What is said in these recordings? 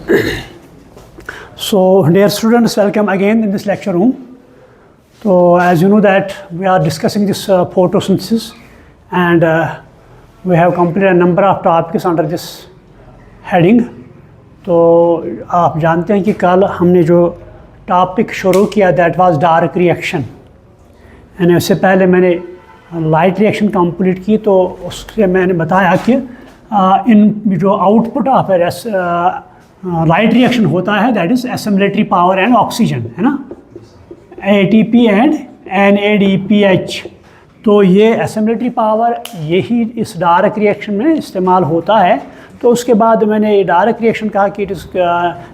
So, dear students, welcome again in this lecture room. So, as you know that we are discussing this photosynthesis, and we have completed a number of topics under this heading. तो आप जानते हैं कि कल हमने जो topic शुरू किया दैट वाज डार्क रिएक्शन, यानी उससे पहले मैंने लाइट रिएक्शन कंप्लीट की। तो उससे मैंने बताया कि इन जो आउटपुट ऑफ लाइट रिएक्शन होता है that is assimilatory power and oxygen, है ना, ATP एंड NADPH। तो ये एसिमिलेटरी पावर यही इस डार्क रिएक्शन में इस्तेमाल होता है। तो उसके बाद मैंने ये डार्क रिएक्शन कहा कि it is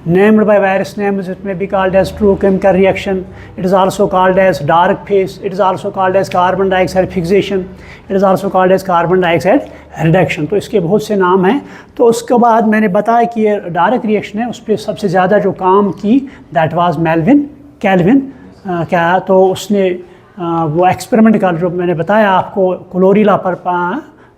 named by various names, it may be called as true chemical reaction, it is also called as dark phase, it is also called as carbon dioxide fixation, it is also called as carbon dioxide reduction. तो इसके बहुत से नाम हैं। तो उसके बाद मैंने बताया कि ये डार्क रिएक्शन है, उस पर सबसे ज़्यादा जो काम की दैट वाज मेल्विन कैल्विन। क्या तो उसने वो एक्सपेरिमेंट का जो मैंने बताया आपको क्लोरीला पर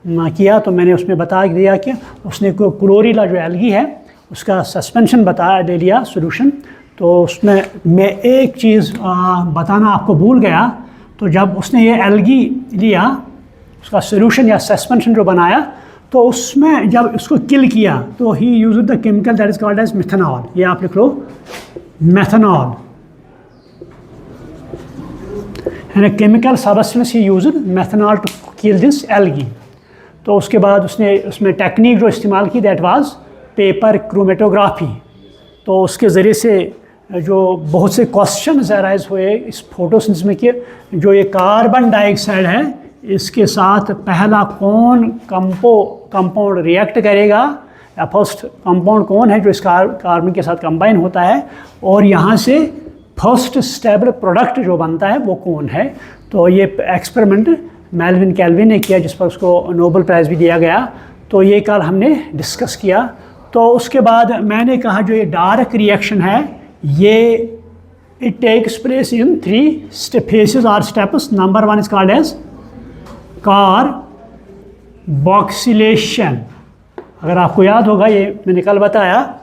किया, तो मैंने उसमें बता दिया कि उसने क्लोरीला जो एल्गी है उसका सस्पेंशन दे लिया सोल्यूशन। तो उसमें मैं एक चीज़ बताना आपको भूल गया। तो जब उसने ये एल्गी लिया, उसका सोल्यूशन या सस्पेंशन जो बनाया, तो उसमें जब उसको किल किया तो ही use the chemical that is called as methanol. ये आप लिख लो, methanol, and a chemical substance he used methanol to kill this algae। तो उसके बाद उसने उसमें टेक्निक जो इस्तेमाल की दैट वाज पेपर क्रोमेटोग्राफी। तो उसके ज़रिए से जो बहुत से क्वेश्चन अराइज हुए इस फोटोसिंथेसिस में कि जो ये कार्बन डाइऑक्साइड है इसके साथ पहला कौन कंपाउंड रिएक्ट करेगा, या फर्स्ट कंपाउंड कौन है जो इस कार्बन के साथ कंबाइन होता है, और यहाँ से फर्स्ट स्टेबल प्रोडक्ट जो बनता है वो कौन है। तो ये एक्सपेरिमेंट मेल्विन कैल्विन ने किया, जिस पर उसको नोबेल प्राइज़ भी दिया गया। तो ये कल हमने डिस्कस किया। तो उसके बाद मैंने कहा जो ये डार्क रिएक्शन है ये it takes place in 3 phases और steps. Number 1 is called as carboxylation. अगर आपको याद होगा, ये मैंने कल बताया।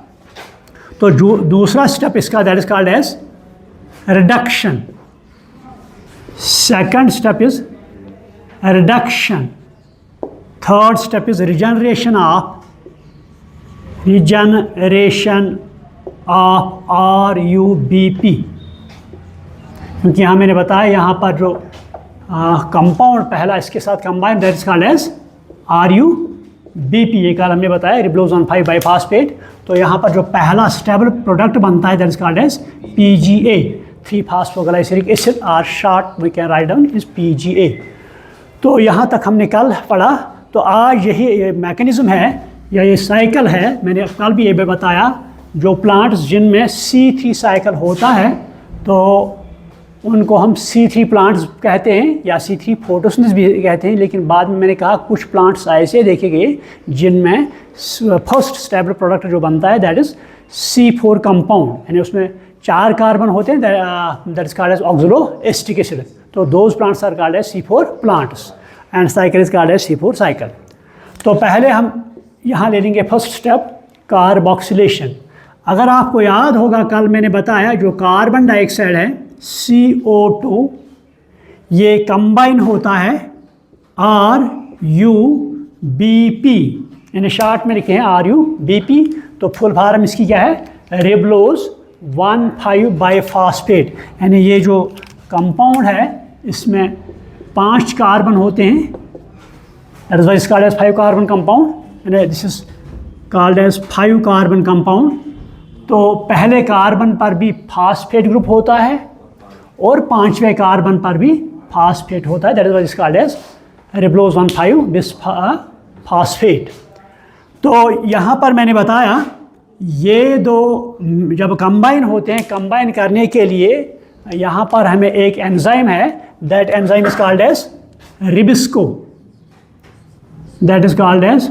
तो जो दूसरा स्टेप इसका that is called as reduction, second step is reduction, third step is regeneration of RUBP। क्योंकि यहाँ मैंने बताया यहाँ पर जो कंपाउंड पहला इसके साथ combine that is called as RUBP। ये कल हमने बताया रिबोलोजन 5 बाईफॉस्फेट। तो यहाँ पर जो पहला स्टेबल प्रोडक्ट बनता है that is called as PGA, 3-phosphoglyceric acid, और short we can write down is PGA। तो यहाँ तक हमने कल पढ़ा। तो आज यही ये मैकेनिज़्म है या ये साइकिल है, मैंने कल भी ये भी बताया, जो प्लांट्स जिनमें C3 साइकिल होता है तो उनको हम C3 प्लांट्स कहते हैं या C3 फोटोसिंथेसिस भी कहते हैं। लेकिन बाद में मैंने कहा कुछ प्लांट्स ऐसे देखे गए जिनमें फर्स्ट स्टेबल प्रोडक्ट जो बनता है दैट इज़ C4 कंपाउंड, यानी उसमें 4 कार्बन होते हैं that is called as oxaloacetic acid. तो those plants are called as C4 plants and cycle is called as C4 cycle. तो पहले हम यहाँ ले लेंगे फर्स्ट स्टेप कार्बोक्सिलेशन। अगर आपको याद होगा कल मैंने बताया जो कार्बन डाइऑक्साइड है CO2 ये कंबाइन होता है RUBP, यानी शॉर्ट में लिखे हैं RUBP। तो फुल फॉर्म इसकी क्या है, रिबोलोज 1,5 बाईफॉस्फेट। यानी ये जो कंपाउंड है इसमें 5 कार्बन होते हैं, that is why it's called as 5 carbon compound, यानी this is called as 5 carbon compound. तो पहले कार्बन पर भी फास्फेट ग्रुप होता है और 5वें कार्बन पर भी फास्फेट होता है, that is why it's called as ribulose 1,5 bisphosphate. तो यहाँ पर मैंने बताया ये दो जब कंबाइन होते हैं, कंबाइन करने के लिए यहाँ पर हमें एक एंजाइम है, that enzyme is called as RuBisCO, that is called as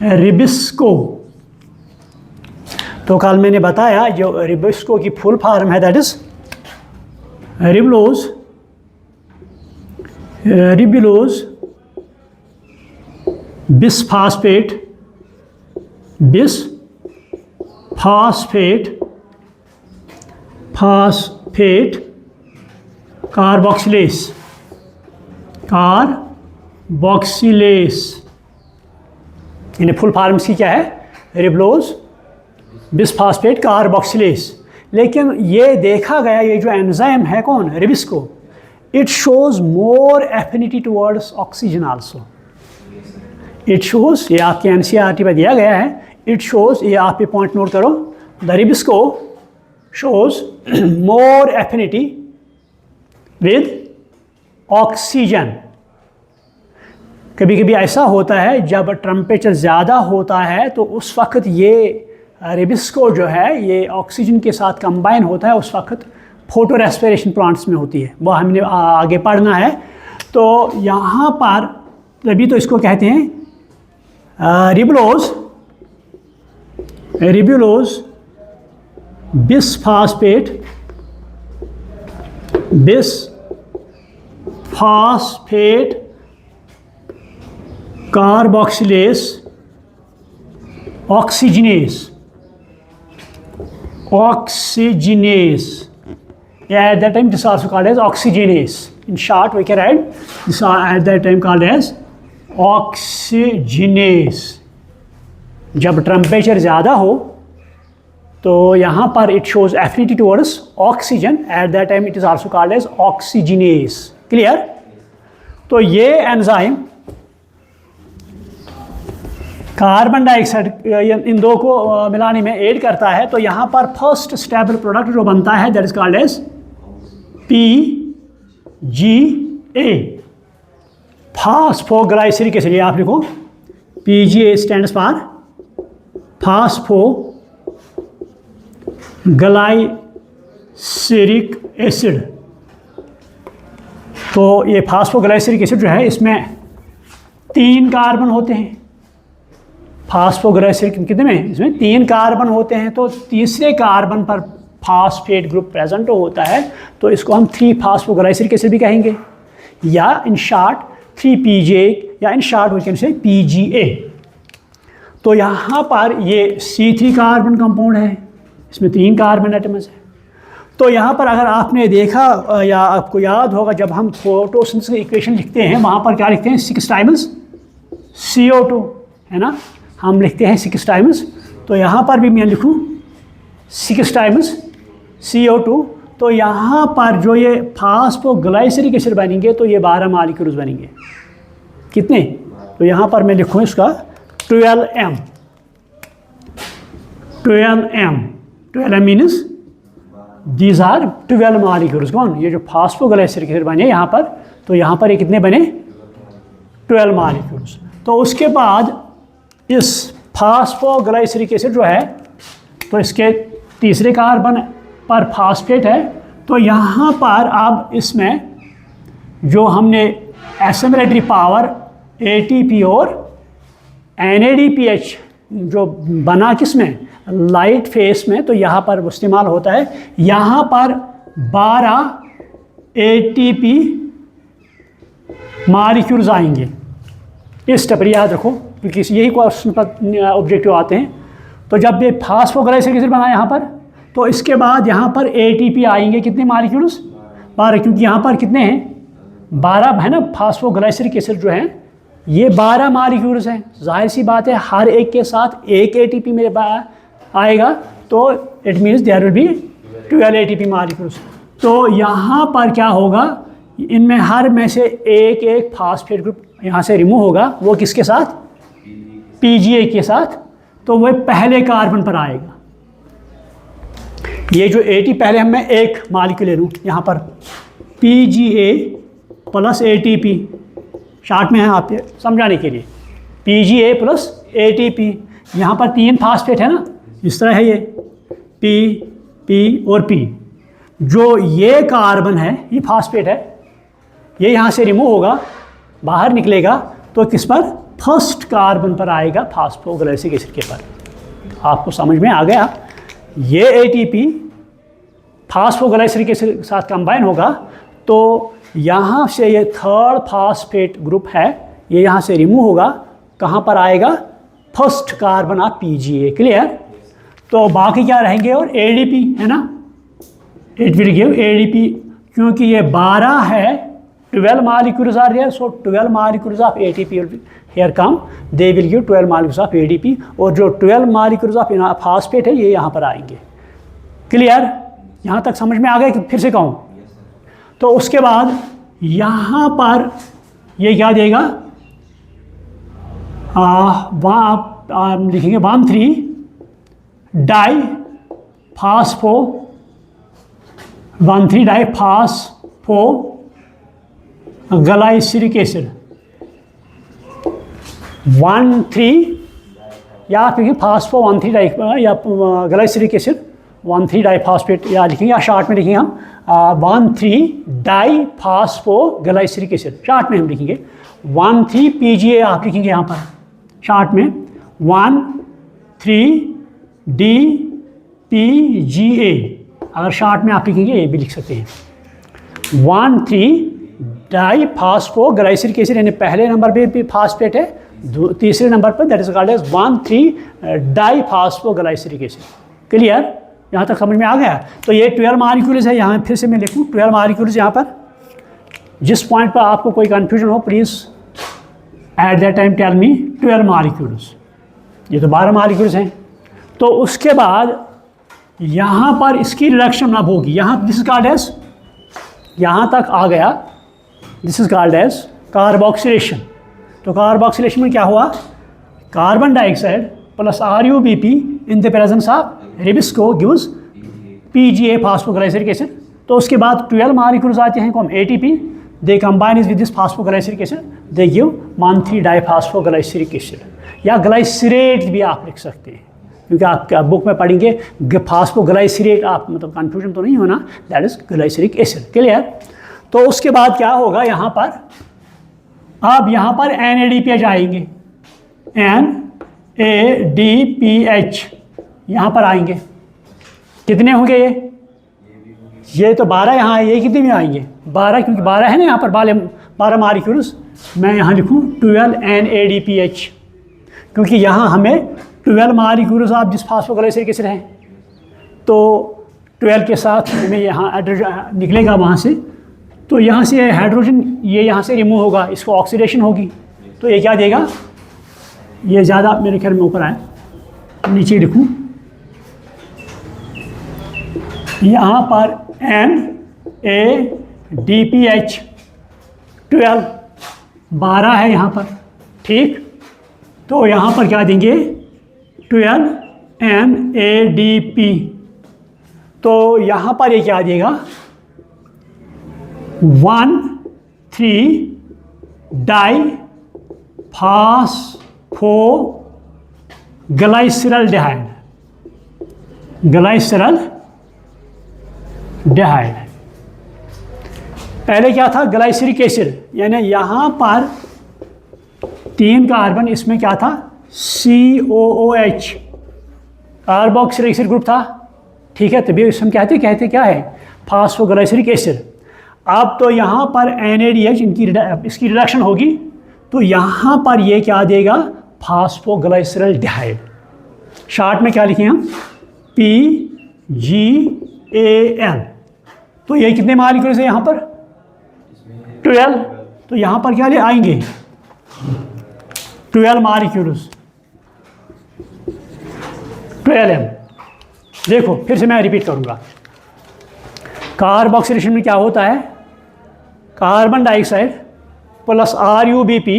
RuBisCO. तो कल मैंने बताया जो रिबिस्को की फुल फॉर्म है that is ribulose bisphosphate phosphate carboxylase यानी फुल फॉर्म इसकी क्या है, रिबलोज बिसफॉस्फेट कार्बोक्सिलेस। लेकिन ये देखा गया ये जो एंजाइम है कौन, RuBisCO, it shows more affinity towards oxygen also. It shows, ये आपके एनसीईआरटी में दिया गया है, इट शोज, ये आप ये पॉइंट नोट करो, the RuBisCO shows more affinity with oxygen. कभी कभी ऐसा होता है जब टेम्परेचर ज़्यादा होता है तो उस वक्त ये रिबिस्को जो है ये ऑक्सीजन के साथ कंबाइन होता है, उस वक्त फोटो रेस्पिरेशन प्लांट्स में होती है, वो हमने आगे पढ़ना है। तो यहाँ पर तभी तो इसको कहते हैं ribulose bisphosphate carboxylase oxygenase at that time this is also called as oxygenase. In short we can write this at that time called as oxygenase. जब टेम्परेचर ज़्यादा हो तो यहाँ पर it shows affinity towards oxygen, at that time it is also called as oxygenase. Clear? तो ये enzyme carbon dioxide in दो को मिलाने में एड करता है। तो यहाँ पर फर्स्ट स्टेबल प्रोडक्ट जो बनता है that is called as PGA, phosphoglyceric acid. आप लिखो PGA stands for phosphoglyceric acid. तो ये फास्फोग्लाइसरिक एसिड जो है इसमें 3 कार्बन होते हैं। फास्फोग्लाइसरिक कितने में, इसमें 3 कार्बन होते हैं। तो तीसरे कार्बन पर फास्फेट ग्रुप प्रेजेंट होता है तो इसको हम 3 फास्फोग्लाइसरिक एसिड भी कहेंगे, या इन शॉर्ट 3PGA, या in short we can say PGA। तो यहाँ पर ये C3 कार्बन कंपाउंड है, इसमें 3 कार्बन एटम्स है। तो यहाँ पर अगर आपने देखा या आपको याद होगा जब हम फोटोसिंथेसिस की इक्वेशन लिखते हैं वहाँ पर क्या लिखते हैं, 6 टाइम्स CO2 है ना, हम लिखते हैं 6 टाइम्स। तो यहाँ पर भी मैं लिखूँ 6 टाइम्स CO2। तो यहाँ पर जो ये फास्फोग्लाइसरिक एसिड बनेंगे तो ये 12 मॉलिक्यूल्स बनेंगे। कितने? तो यहाँ पर मैं लिखूँ इसका 12M। 12M means these are 12 molecules. कौन? ये जो फास्फोग्लाइसरिक एसिड बने यहाँ पर, तो यहाँ पर ये कितने बने, 12 मॉलिक्यूल्स। तो उसके बाद इस फास्फोग्लाइसरिक एसिड जो है तो इसके तीसरे कार्बन पर फास्फेट है। तो यहाँ पर अब इसमें जो हमने एसिमिलेटरी पावर ATP और NADPH जो बना किस में, लाइट फेस में, तो यहाँ पर इस्तेमाल होता है। यहाँ पर 12 ATP मॉलिक्यूल्स आएंगे। इस स्टेप पर याद रखो क्योंकि यही क्वेश्चन पर ऑब्जेक्टिव आते हैं। तो जब ये फास्फोग्लाइसरिक एसिड बना यहाँ पर, तो इसके बाद यहाँ पर ATP आएंगे, कितने मॉलिक्यूल्स, 12, क्योंकि यहाँ पर कितने हैं, 12 है ना। फास्फोग्लाइसरिक एसिड जो है ये 12 मॉलिक्यूल्स हैं। जाहिर सी बात है हर एक के साथ एक ATP मेरे आएगा, तो it means there will be 12 ATP molecules. तो यहाँ पर क्या होगा, इनमें हर में से एक फास्फेट ग्रुप यहाँ से रिमूव होगा। वो किसके साथ, PGA के साथ। तो वह पहले कार्बन पर आएगा। ये जो AT पहले मैं एक मॉलिक्यूल ले लूँ यहाँ पर, PGA प्लस ATP, शार्ट में है आप समझाने के लिए, PGA प्लस ATP। यहाँ पर 3 फास्फेट है ना, इस तरह है ये P और P। जो ये कार्बन है ये फास्फेट है, ये यहाँ से रिमूव होगा, बाहर निकलेगा, तो किस पर, फर्स्ट कार्बन पर आएगा फास्फोग्लाइसरिक एसिड के पर। आपको समझ में आ गया, ये ATP फास्फोग्लाइसरिक एसिड के साथ कंबाइन होगा, तो यहाँ से ये 3rd फास्फेट ग्रुप है, ये यहाँ से रिमूव होगा, कहाँ पर आएगा, first carbon of PGA। Clear? तो बाकी क्या रहेंगे और ADP है ना, इट विल गिव ADP, क्योंकि ये 12 है, 12 molecules are there, so 12 molecules of ATP will here come, they will give 12 molecules of ADP, और जो 12 molecules of phosphate है ये यहाँ पर आएंगे। क्लियर, यहाँ तक समझ में आ गया कि फिर से कहूँ? तो उसके बाद यहाँ पर ये क्या देगा, वहाँ आप लिखेंगे 1,3 die phospho 1,3 die phospho glyceric acid 1,3, या आप लिखेंगे फास्फो 1,3 डाई या ग्लाइसरिक एसिड 1,3 डाई फास्फेट, या लिखेंगे या शार्ट में लिखेंगे हम 1,3 die phospho glyceric acid, short में हम लिखेंगे 1,3 PGA आप लिखेंगे यहाँ पर शार्ट में 1,3 DPGA, अगर शार्ट में आप लिखेंगे ये भी लिख सकते हैं 1,3 डाई फास्फो ग्लाइसरिक एसिड, यानी पहले नंबर पे भी फास्फेट है, तीसरे नंबर पर that is called as 1,3 die phospho glyceric acid. Clear, यहाँ तक समझ में आ गया? तो ये 12 मॉलिक्यूल्स है, यहाँ फिर से मैं लिखूँ 12 मॉलिक्यूल्स यहाँ पर। जिस पॉइंट पर आपको कोई कन्फ्यूजन हो please at that time tell me 12 molecules, ये तो 12 मॉलिक्यूल्स हैं। तो उसके बाद यहाँ पर इसकी रिडक्शन अब होगी, यहाँ दिस इज कॉल्ड एज, यहाँ तक आ गया, this is called as carboxylation. तो कार्बोक्सिलेशन में क्या हुआ, carbon dioxide plus RuBP in the presence of RuBisCO gives PGA phosphoglyceric acid. तो उसके बाद 12 मॉलिक्यूल्स आते हैं कौन, ATP, they combine is with this phosphoglyceric acid, they give 1,3 diphosphoglyceric acid, या ग्लाइसरेट भी आप लिख सकते हैं, क्योंकि आप बुक में पढ़ेंगे फास्फोग्लाइसरेट, आप मतलब कन्फ्यूजन तो नहीं होना, that is glyceric acid. Clear. तो उसके बाद क्या होगा यहाँ पर, अब यहाँ पर NADPH आएंगे, NADPH यहाँ पर आएंगे, कितने होंगे ये तो 12 यहाँ है, ये कितने में आएंगे 12, क्योंकि 12 है ना यहाँ पर 12 मॉलिक्यूल्स, मैं यहाँ लिखूँ 12 NADPH, क्योंकि यहाँ हमें 12 मॉलिक्यूल्स आप जिस फास्फोग्लाइसरिक एसिड हैं, तो 12 के साथ हमें यहाँ हाइड्रोजन निकलेगा वहाँ से, तो यहाँ से हाइड्रोजन ये यहाँ से रिमूव होगा, इसको ऑक्सीडेशन होगी, तो ये क्या देगा, ये ज़्यादा मेरे ख्याल में ऊपर आए, नीचे लिखूँ, यहाँ पर NADPH 12 है यहाँ पर, ठीक। तो यहाँ पर क्या देंगे 12 NADP, तो यहाँ पर ये क्या देगा 1,3 डाई फास्फोग्लाइसरल डेहाइड। पहले क्या था ग्लाइसरिक एसिड, यानी यहाँ पर 3 कार्बन, इसमें क्या था COOH, कार्बोक्सिलिक एसिड ग्रुप था, ठीक है, तभी इसमें कहते क्या है फास्फोग्लाइसरिक एसिड। अब तो यहाँ पर NADH इसकी रिडक्शन होगी, तो यहाँ पर ये क्या देगा फास्फोग्लाइसरल डेहाइड, शार्ट में क्या लिखें हम PGAL। तो ये कितने मॉलिक्यूल्स है यहाँ पर 12, तो यहाँ पर क्या ले आएंगे 12 मॉलिक्यूल्स 12M। देखो फिर से मैं रिपीट करूँगा, कार्बोक्सिलेशन में क्या होता है, carbon dioxide plus RuBP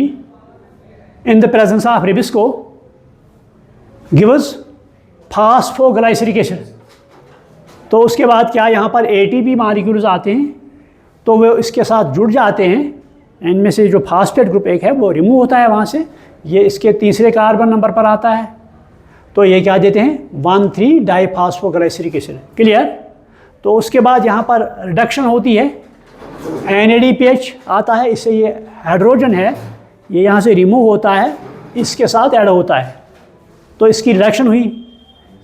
in the presence of RuBisCO gives phosphoglyceric acid. तो उसके बाद क्या यहाँ पर ATP मॉलिक्यूल्स आते हैं, तो वो इसके साथ जुड़ जाते हैं, इनमें से जो फास्फेट ग्रुप एक है वो रिमूव होता है वहाँ से, ये इसके तीसरे कार्बन नंबर पर आता है, तो ये क्या देते हैं 1,3 डाईफास्फोग्लाइसरिक एसिड। क्लियर। तो उसके बाद यहाँ पर रिडक्शन होती है, NADPH आता है, इससे ये हाइड्रोजन है ये यहाँ से रिमूव होता है, इसके साथ ऐड होता है, तो इसकी रिडक्शन हुई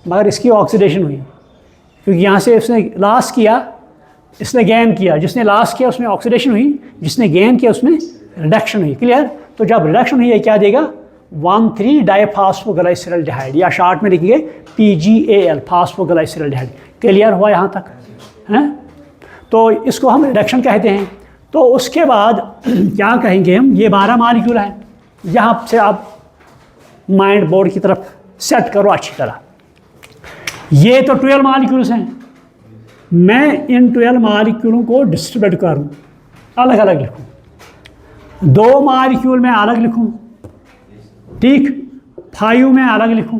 मगर इसकी ऑक्सीडेशन हुई, क्योंकि यहाँ से इसने लॉस किया, इसने गेन किया, जिसने लॉस किया उसमें ऑक्सीडेशन हुई, जिसने गेन किया उसमें रिडक्शन हुई। क्लियर। तो जब रिडक्शन हुई है क्या देगा 1,3 डाइफॉस्फोग्लाइसरल्डिहाइड, या शॉर्ट में लिखेंगे PGAL, फास्फोग्लाइसरल्डिहाइड। क्लियर हुआ यहाँ तक हैं? तो इसको हम रिडक्शन कहते हैं। तो उसके बाद क्या कहेंगे हम, ये 12 मालिक्यूल हैं। यहाँ से आप माइंड बोर्ड की तरफ सेट करो अच्छी तरह। ये तो 12 मालिक्यूल्स हैं। मैं इन 12 मालिक्यूलों को डिस्ट्रीब्यूट करूँ, अलग अलग लिखूँ। 2 मालिक्यूल में अलग लिखूँ, ठीक। 5 में अलग लिखूँ,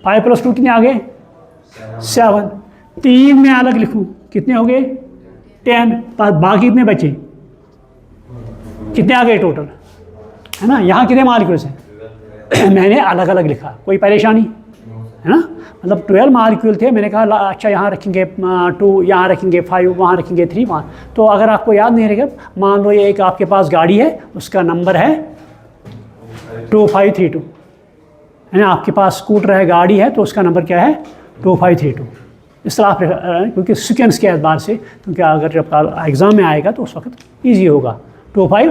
5 + 2 कितने आ गए? 7। 3 में अलग लिखूँ, कितने हो गए? 10। बाकी कितने बचे? कितने आ गए टोटल, है ना? यहाँ कितने मालिक्यूल्स हैं? मैंने अलग अलग लिखा, कोई परेशानी है ना? मतलब 12 मालिक्यूल थे, मैंने कहा अच्छा यहाँ रखेंगे 2, यहाँ रखेंगे 5, वहाँ रखेंगे 3, वहाँ। तो अगर आपको याद नहीं रहेगा, मान लो ये एक आपके पास गाड़ी है, उसका नंबर है 2532, है ना? आपके पास स्कूटर है, गाड़ी है, तो उसका नंबर क्या है? 2532। इस तरह आप, क्योंकि सीक्वेंस के एतबार से, क्योंकि अगर जब एग्ज़ाम में आएगा तो उस वक्त ईजी होगा। 25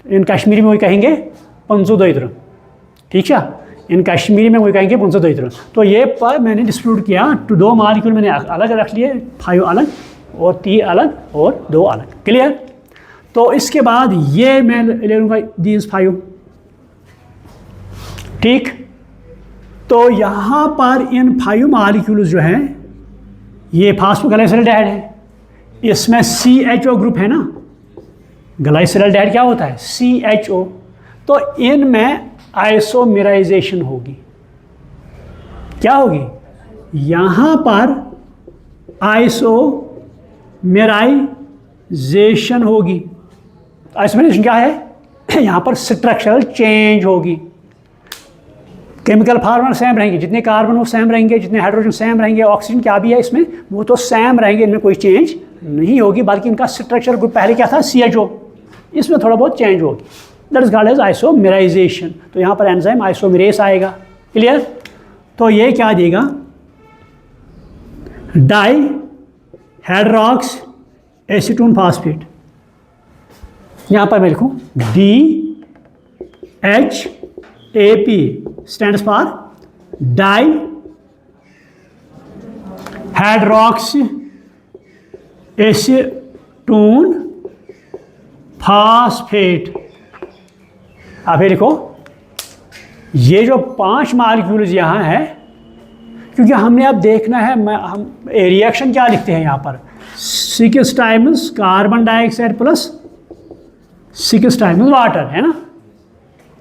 इन कश्मीरी में वही कहेंगे 502, ठीक है? इन कश्मीरी में वही कहेंगे 502। तो ये पर मैंने डिस्ट्रीब्यूट किया, तो 2 मालिक्यूल मैंने अलग रख लिए, 5 अलग और 3 अलग और 2 अलग। क्लियर? तो इसके बाद ये मैं ले लूँगा दीज 5, ठीक। तो यहाँ पर इन 5 मालिक्यूल्स जो हैं, ये फास्फोग्लाइसरल्डिहाइड है, इसमें CHO ग्रुप है ना। ग्लाइसरल्डिहाइड क्या होता है? CHO। तो इनमें आइसोमेराइजेशन होगी। क्या होगी? यहाँ पर आइसोमेराइजेशन होगी। आइसोमेराइजेशन क्या है? यहाँ पर स्ट्रक्चरल चेंज होगी। केमिकल फार्मूला सेम रहेंगे, जितने कार्बन वो सेम रहेंगे, जितने हाइड्रोजन सेम रहेंगे, ऑक्सीजन क्या भी है इसमें वो तो सेम रहेंगे, इनमें कोई चेंज नहीं होगी, बल्कि इनका स्ट्रक्चर ग्रुप पहले क्या था? CHO, इसमें थोड़ा बहुत चेंज होगी। That is called as isomerisation. तो यहाँ पर एंजाइम आइसोमेरेस आएगा। क्लियर? तो ये क्या देगा? Dihydroxy acetone phosphate. यहाँ पर मैं लिखूँ DHAP, stands for dihydroxy acetone phosphate. अब ये लिखो, ये जो 5 मालिक्यूल्स यहाँ है, क्योंकि हमने अब देखना है, हम रिएक्शन क्या लिखते हैं यहाँ पर? 6 times carbon dioxide plus 6 times water, है ना?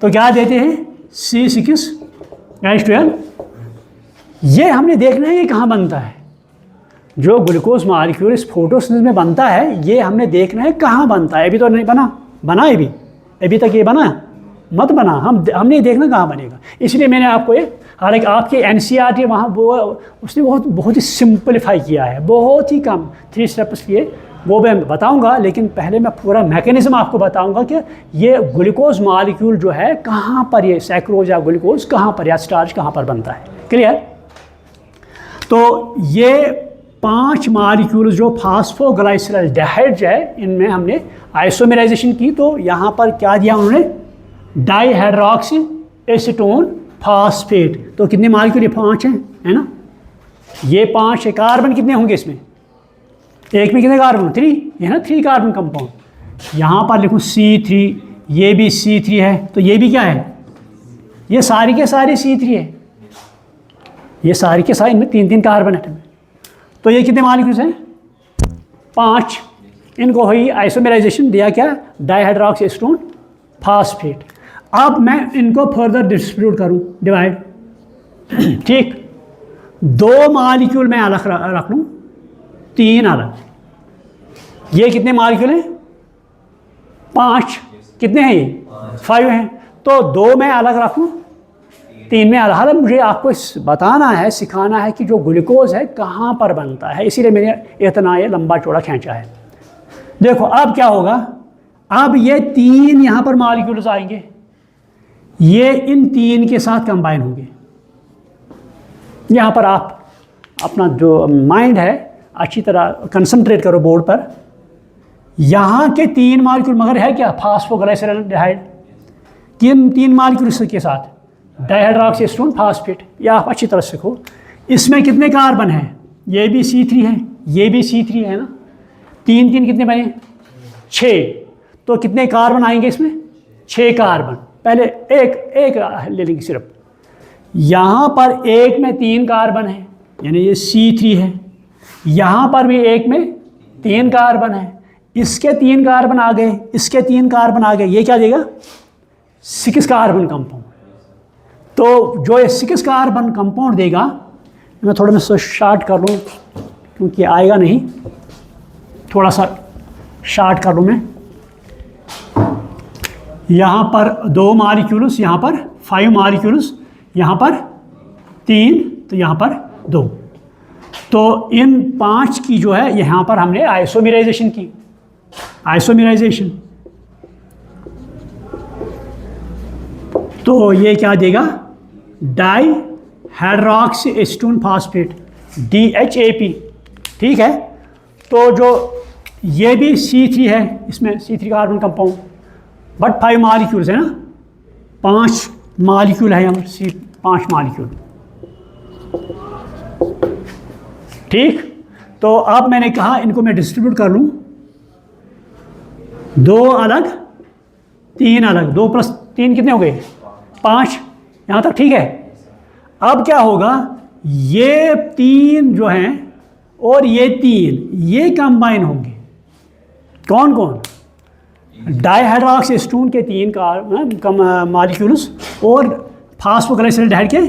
तो क्या देते हैं? C6H12। ये हमने देखना है ये कहाँ बनता है। जो ग्लूकोज मालिक्यूल इस फोटोसिंथेसिस में बनता है, ये हमने देखना है कहाँ बनता है। अभी तो नहीं बना है भी, अभी तक ये बना मत बना, हमने देखना कहाँ बनेगा। इसलिए मैंने आपको ये, हालांकि आपके NCERT वहाँ वो उसने बहुत ही सिंपलीफाई किया है, बहुत ही कम 3 स्टेप्स किए, वो मैं बताऊंगा। लेकिन पहले मैं पूरा मैकेनिज्म आपको बताऊंगा कि ये ग्लूकोज मालिक्यूल जो है कहाँ पर, ये सैक्रोज या ग्लूकोज कहाँ पर या स्टार्च कहाँ पर बनता है। क्लियर? तो ये 5 मालिक्यूल जो फास्फोग्लाइसरल्डिहाइड है, इनमें हमने आइसोमेराइजेशन की। तो यहाँ पर क्या दिया उन्होंने? डाईहाइड्रॉक्सी एसीटोन फास्फेट। तो कितने मालिक्यूल? ये 5 हैं, है ना? ये 5 है। कार्बन कितने होंगे इसमें? एक में कितने कार्बन? 3, है ना? 3 कार्बन कंपाउंड। यहाँ पर लिखूँ C3, ये भी C3 है, तो ये भी क्या है? ये सारी के सारे C3 है, ये सारी के सारे, इनमें 3 कार्बन एटम है। तो ये कितने मालिक्यूल्स हैं? 5। इनको हुई आइसोमेराइजेशन, दिया क्या? डाईहाइड्रॉक्सी एसीटोन फास्फेट। अब मैं इनको फर्दर डिस्ट्रीब्यूट करूं, डिवाइड, ठीक। 2 मालिक्यूल मैं अलग रख लूँ, 3 अलग। ये कितने मालिक्यूल हैं? 5। कितने हैं ये? 5 हैं। तो 2 मैं अलग रखूँ, 3 में अलग। हालांकि मुझे आपको बताना है, सिखाना है कि जो ग्लूकोज है कहाँ पर बनता है, इसीलिए मैंने इतना ये लंबा चौड़ा खींचा है। देखो अब क्या होगा, अब ये 3 यहाँ पर मॉलिक्यूल्स आएंगे, ये इन 3 के साथ कंबाइन होंगे। यहाँ पर आप अपना जो माइंड है अच्छी तरह कंसंट्रेट करो बोर्ड पर। यहाँ के 3 मॉलिक्यूल मगर है क्या? फास्फोग्लाइसरल्डिहाइड। तीन मालिक्यूल के साथ डाइहाइड्रोक्सी एसीटोन फास्फेट, या आप अच्छी तरह से सीखो। इसमें कितने कार्बन हैं? ये भी C3 है, ये भी C3 है ना, तीन तीन कितने बने? 6। तो कितने कार्बन आएंगे इसमें? 6 कार्बन। पहले एक ले लेंगे सिर्फ। यहाँ पर एक में 3 कार्बन है, यानी ये C3 है। यहाँ पर भी एक में 3 कार्बन है, इसके 3 कार्बन आ गए, इसके 3 कार्बन आ गए, ये क्या देगा? 6 कार्बन कंपाउंड। तो जो ये 6 कार्बन कंपाउंड देगा, मैं थोड़ा मैं शार्ट कर लूँ क्योंकि आएगा नहीं, थोड़ा सा शार्ट कर लूँ मैं। यहाँ पर 2 मालिक्यूल्स, यहाँ पर 5 मालिक्यूल्स, यहाँ पर 3, तो यहाँ पर 2। तो इन 5 की जो है यहाँ पर हमने आइसोमेराइजेशन की, आइसोमेराइजेशन। तो ये क्या देगा? Di hydroxy acetone phosphate, DHAP। ठीक है, तो जो ये भी C3 है, इसमें C3 carbon compound, but 5 molecules है ना, 5 मालिक्यूल है यहाँ पर, 5 मालिक्यूल। ठीक, तो अब मैंने कहा इनको मैं डिस्ट्रीब्यूट कर लूँ, 2 अलग 3 अलग, 2 + 3 कितने हो गए? 5। यहाँ तक ठीक है। अब क्या होगा? ये 3 जो हैं और ये 3 ये कंबाइन होंगे। कौन कौन? डाइहाइड्रोक्सी एसीटोन के 3 मालिक्यूल्स और फास्फोग्लाइसराइड के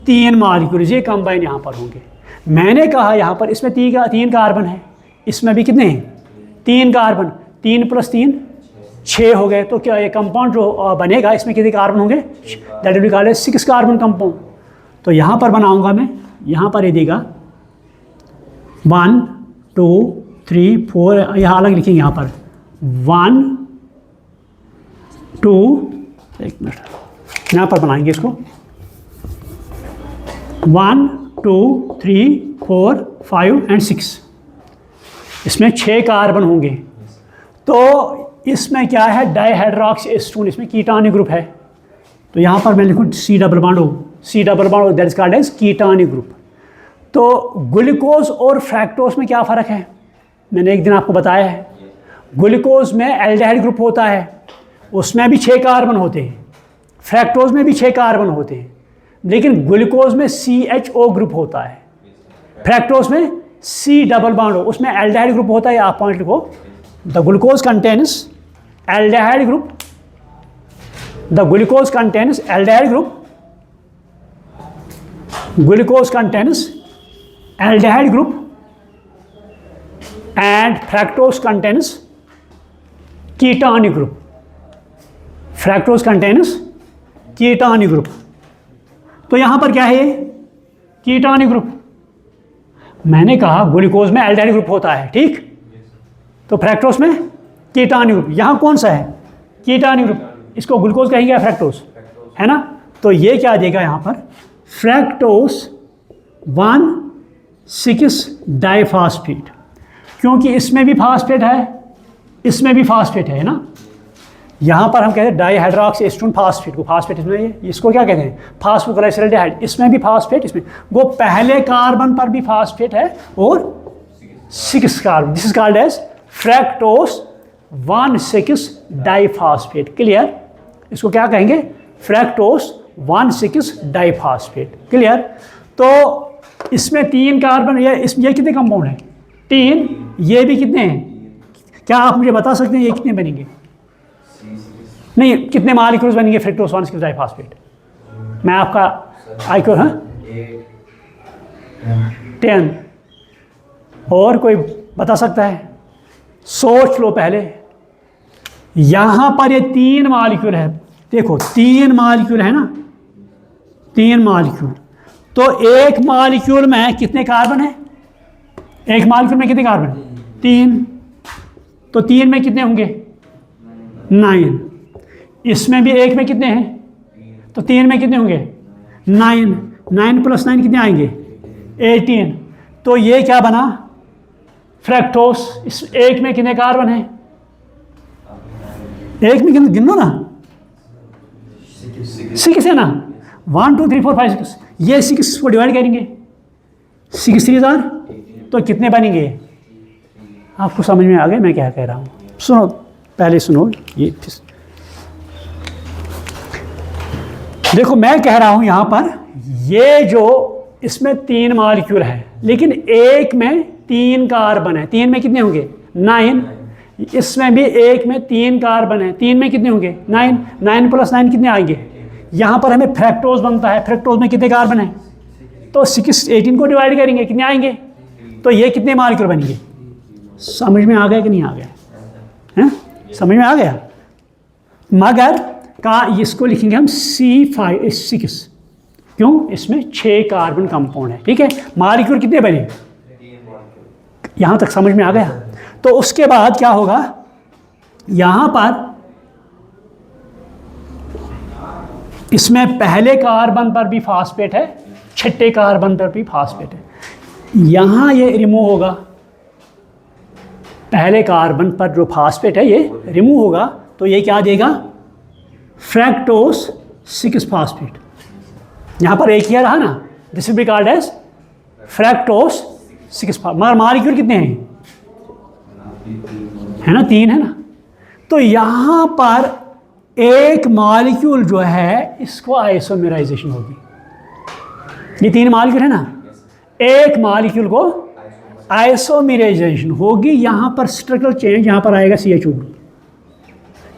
3 मालिक्यूल्स, ये कंबाइन यहाँ पर होंगे। मैंने कहा यहाँ पर इसमें 3 कार्बन है, इसमें भी कितने हैं? 3 कार्बन, 3 + 3 6 हो गए। तो क्या ये कंपाउंड जो बनेगा इसमें कितने कार्बन होंगे? That will be called 6 carbon compound. तो यहाँ पर बनाऊंगा मैं, यहाँ पर ये देगा 1 2 3 4, यहाँ अलग लिखेंगे, यहाँ पर 1 2, एक मिनट, यहाँ पर बनाएंगे इसको, 1 2 3 4 5 एंड 6। इसमें 6 कार्बन होंगे। तो इसमें क्या है? डाइहाइड्रोक्सी एसीटोन, इसमें कीटाणु ग्रुप है। तो यहाँ पर मैं लिखूँ C double bond, that is called as कीटाणु ग्रुप। तो ग्लूकोज और फ्रैक्टोज में क्या फ़र्क है? मैंने एक दिन आपको बताया है। ग्लूकोज में एल्डिहाइड ग्रुप होता है, उसमें भी 6 कार्बन होते हैं, फ्रैक्टोज में भी 6 कार्बन होते हैं, लेकिन ग्लूकोज में CHO ग्रुप होता है, फ्रैक्टोज में C डबल बॉन्ड, उसमें एल्डिहाइड ग्रुप होता है। आप पॉइंट लिखो, the glucose contains aldehyde group, the glucose contains aldehyde group, glucose contains aldehyde group, and fructose contains ketone group, fructose contains ketone group। तो यहाँ पर क्या है? ये कीटाणु ग्रुप। मैंने कहा ग्लूकोज में एल्डिहाइड ग्रुप होता है, ठीक, तो फ्रैक्टोज में कीटाणु ग्रुप। यहाँ कौन सा है? कीटाणु ग्रुप। इसको ग्लूकोज कहेंगे या फ्रैक्टोज, है ना? तो ये क्या देगा यहाँ पर? फ्रैक्टोज 1,6 डाइफॉस्फेट, क्योंकि इसमें भी फास्फेट है, इसमें भी फास्फेट है ना। यहाँ पर हम कहते हैं डाइहाइड्रोक्सी एसीटोन फास्फेट को, फास्फेट इसमें ये, इसको क्या कहते हैं? फास्फोग्लाइसराइड। इसमें भी फास्फेट, इसमें वो पहले कार्बन पर भी फास्फेट है और 6 carbon. This is called as fructose 1,6 diphosphate. Clear? इसको क्या कहेंगे? Fructose 1,6 diphosphate. क्लियर? तो इसमें 3 कार्बन, ये कितने कंपाउंड हैं? 3। ये भी कितने हैं? क्या आप मुझे बता सकते हैं ये कितने बनेंगे? नहीं, कितने मालिक्यूल्स बनेंगे फ्रैक्टोज 1,6 डाइफॉस्फेट? मैं आपका आईक्यू, हाँ, 10। और कोई बता सकता है? सोच लो पहले। यहाँ पर ये 3 मालिक्यूल है, देखो 3 मालिक्यूल है ना, 3 मालिक्यूल। तो एक मालिक्यूल में कितने कार्बन है? एक मालिक्यूल में कितने कार्बन? 3। तो 3 में कितने होंगे? 9। इसमें भी एक में कितने हैं? तो 3 में कितने होंगे? 9। 9 + 9 कितने आएंगे? 18। तो ये क्या बना? फ्रैक्टोज। इस एक में कितने कार्बन हैं? एक में गिनो ना, 6 है ना, 1 2 3 4 5 6, ये 6 को डिवाइड करेंगे, 6 3 जार, तो कितने बनेंगे? आपको समझ में आ गया मैं क्या कह रहा हूँ? सुनो, पहले सुनो, ये देखो मैं कह रहा हूँ यहाँ पर, ये जो इसमें 3 मॉलिक्यूल है, लेकिन एक में 3 कार्बन है, 3 में कितने होंगे? 9। इसमें भी एक में 3 कार्बन है, 3 में कितने होंगे? 9। 9 + 9 कितने आएंगे? यहाँ पर हमें फ्रैक्टोज बनता है, फ्रैक्टोज में कितने कार्बन है? तो 6 18 को डिवाइड करेंगे, कितने आएंगे? तो ये कितने मॉलिक्यूल बनेंगे? समझ में आ गया कि नहीं आ गया? हैं? समझ में आ गया? मगर का इसको लिखेंगे हम C5H6, क्यों? इसमें 6 कार्बन कंपाउंड है, ठीक है। मॉलिक्यूल कितने बने? यहाँ तक समझ में आ गया? तो उसके बाद क्या होगा, यहाँ पर इसमें पहले कार्बन पर भी फास्फेट है, छठे कार्बन पर भी फास्फेट है। यहाँ ये रिमूव होगा, पहले कार्बन पर जो फास्फेट है ये रिमूव होगा, तो ये क्या देगा? Fructose 6 phosphate. यहाँ पर एक ही रहा ना, this will be called as fructose 6 phosphate. मगर मॉलिक्यूल कितने हैं? है ना, 3 है ना। तो यहाँ पर एक मॉलिक्यूल जो है इसको आइसोमेराइजेशन होगी। ये 3 मॉलिक्यूल है ना, एक मॉलिक्यूल को आइसोमेराइजेशन होगी। यहाँ पर स्ट्रक्चरल चेंज, यहाँ पर आएगा CH2।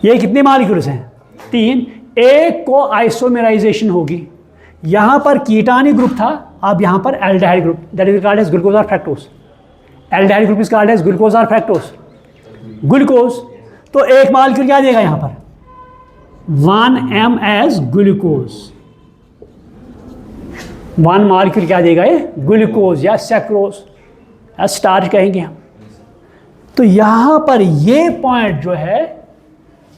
ये कितने मॉलिक्यूल्स हैं? 3। एक को आइसोमेराइजेशन होगी। यहाँ पर कीटानी ग्रुप था, अब यहाँ पर aldehyde group, that is called as glucose और fructose. Aldehyde group is called as glucose और फ्रैक्टोज, ग्लूकोज। तो एक मॉलिक्यूल क्या देगा यहाँ पर? 1M as glucose. 1 मॉलिक्यूल क्या देगा ये? ग्लूकोज या सैक्रोज या स्टार्च कहेंगे हम। तो यहाँ पर ये पॉइंट जो है,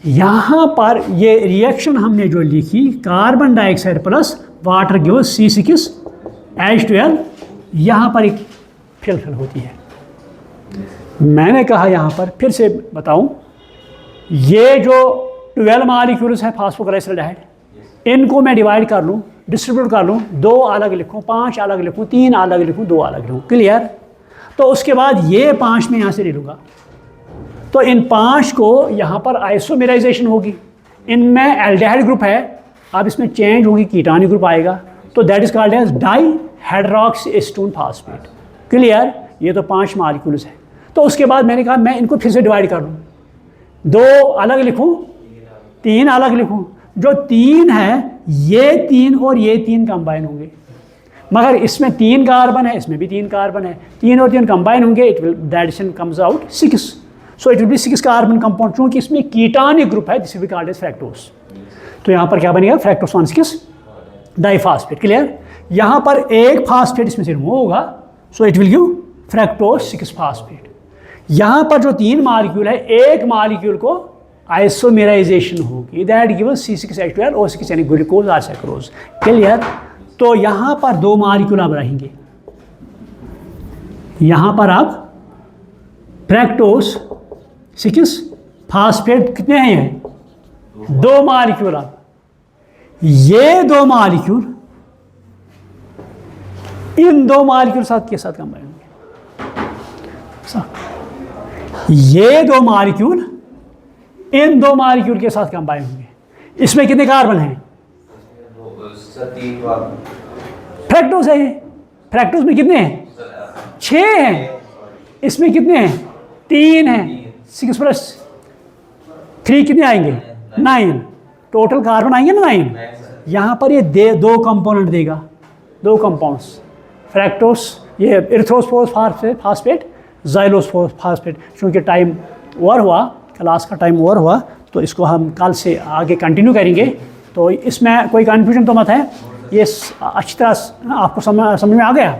यहाँ पर ये रिएक्शन हमने जो लिखी, carbon dioxide plus water give C6H12, यहाँ पर एक फिल होती है। मैंने कहा यहाँ पर फिर से बताऊं, ये जो 12 मॉलिक्यूल्स है फास्फोग्लाइसराइड, इनको मैं डिवाइड कर लूँ, डिस्ट्रीब्यूट कर लूँ, 2 अलग लिखूँ, 5 अलग लिखूँ, 3 अलग लिखूँ, 2 अलग लिखूँ, क्लियर? तो उसके बाद ये 5 में यहाँ से ले लूँगा, तो इन 5 को यहाँ पर आइसोमेराइजेशन होगी। इनमें एल्डिहाइड ग्रुप है, अब इसमें चेंज होगी, कीटानी ग्रुप आएगा, तो that is called as dihydroxyacetone phosphate, clear? ये तो 5 मॉलिक्यूल्स है। तो उसके बाद मैंने कहा मैं इनको फिर से डिवाइड कर लूँ, 2 अलग लिखूँ, 3 अलग लिखूँ। जो 3 है, ये 3 और ये 3 कंबाइन होंगे, मगर इसमें 3 कार्बन है, इसमें भी 3 कार्बन है, 3 और 3 कंबाइन होंगे, it will the addition comes out 6। So it will be 6 carbon compound, क्योंकि इसमें कीटानी ग्रुप है, this will be called as fructose. तो यहाँ पर क्या बनेगा? Fructose 1,6 diphosphate, clear? यहाँ पर एक फास्फेट इसमें से रिमूव होगा, so it will give fructose 6 phosphate. यहाँ पर जो 3 मॉलिक्यूल है, एक मॉलिक्यूल को आइसोमेराइजेशन होगी, दैट गिव्स C6H12 O6 यानी ग्लूकोज और सैक्रोज, क्लियर? तो यहाँ पर 2 मॉलिक्यूल अब रहेंगे, यहाँ पर अब फ्रैक्टोज 6 फास्फेट कितने हैं? ये 2 मॉलिक्यूल। अब ये 2 मॉलिक्यूल इन 2 मॉलिक्यूल के साथ कंबाइन होंगे, ये 2 मॉलिक्यूल इन 2 मॉलिक्यूल के साथ कंबाइन होंगे। इसमें कितने कार्बन हैं? फ्रैक्टोज है, फ्रैक्टोज में कितने हैं? 6 हैं। इसमें कितने हैं? 3 हैं। 6 + 3 कितने आएंगे? 9। टोटल कार्बन आएंगे ना 9। यहाँ पर ये 2 कंपोनेंट देगा, 2 कंपाउंड्स, फ्रैक्टोज, ये इरिथ्रोस्पोज फास्फेट, ज़ाइलोज फास्फेट। क्योंकि टाइम ओवर हुआ, क्लास का टाइम ओवर हुआ, तो इसको हम कल से आगे कंटिन्यू करेंगे। तो इसमें कोई कन्फ्यूजन तो मत है, ये अच्छी तरह आपको समझ में आ गया।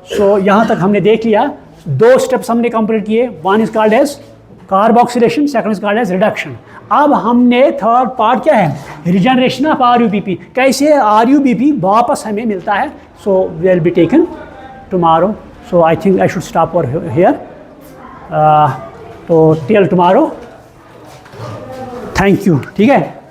सो यहाँ तक हमने देख लिया, 2 स्टेप्स हमने कंप्लीट किए। 1 is called as carboxylation, second is called as reduction. अब हमने थर्ड पार्ट क्या है? Regeneration of RUBP। कैसे RUBP वापस हमें मिलता है? So will be taken tomorrow. So I think I should stop over here. तो टिल टुमारो, थैंक यू, ठीक है।